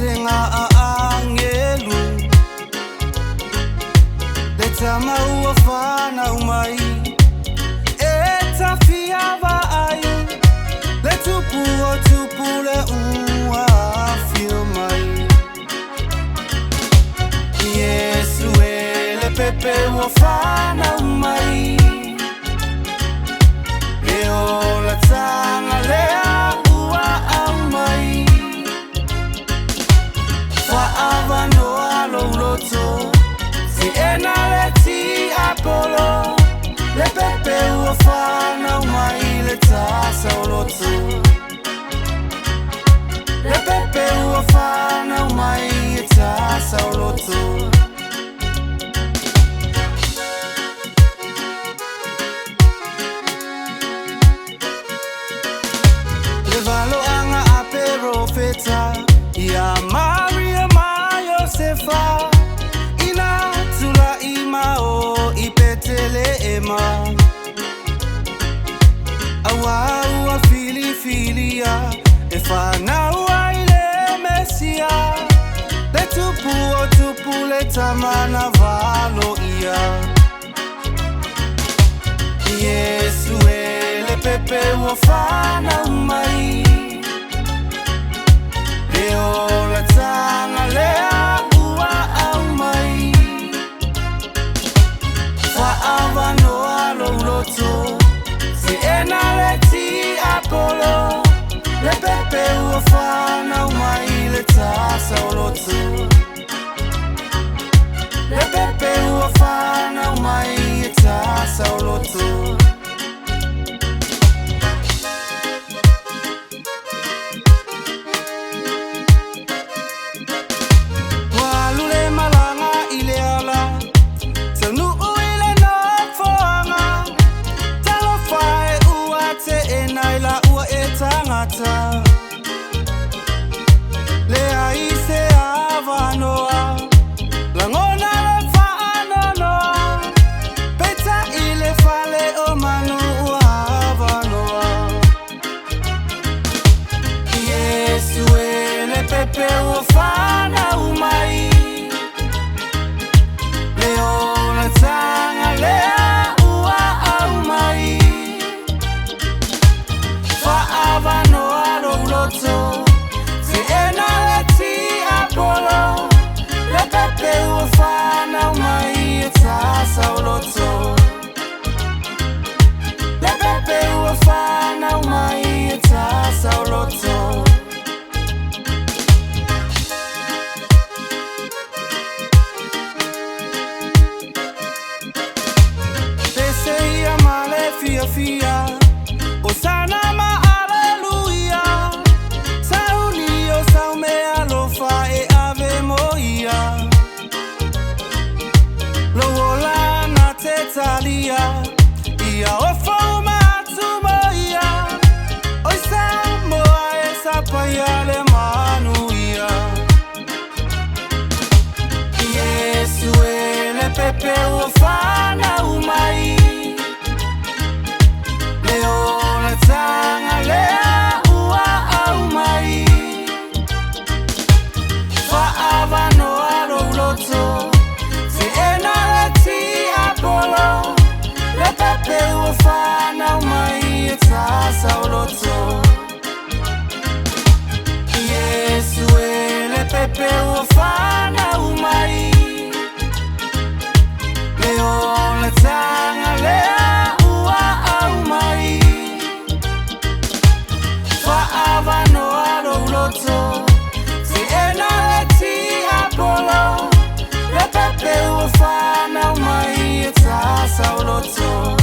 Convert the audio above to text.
Senga angelu letama uafana umai etafia vai letupuo tupule uafio mai Yesu ele pepe uafana umai leo la tanga lea ua amai Avano aloloto si enaleti apolo le pepe uafana umai le tasa oloto le pepe uafana umai le tasa oloto le valo anga apero feta ya Maria Sefa ina tula ima o ipetele ema awa ua fili filia efa na ua ile mesia le tupu o tupu le tamana valo ia Yesu ele pepe uafana umai leo la tanga lea Avano aloloto si enaleti apolo le pepe uafana umai le tasa oloto le pepe uafana umai le tasa oloto walule malanga ileala tanu Naila ua etangata le aise avanoa langona le faanoa peta ile fale o manu avanoa Yesu ele pepe uafana umai leo la tanga lea ua umai Avano aloloto si enaleti apolo le pepe uafana umai etasa oloto le pepe uafana umai etasa oloto Pese ia male fia fia Osana ma Talia ia ofo matumo ia oisa moa esa payale manu ia Yesu ele pepe uafana umai leo la tanga lea ua umai fa avano aloloto si enaleti apolo le pepe uafana umai etasa oloto Yesu ele pepe uafana umai leo la tanga lea ua umai fa avano aloloto si enaleti apolo le pepe uafana umai etasa oloto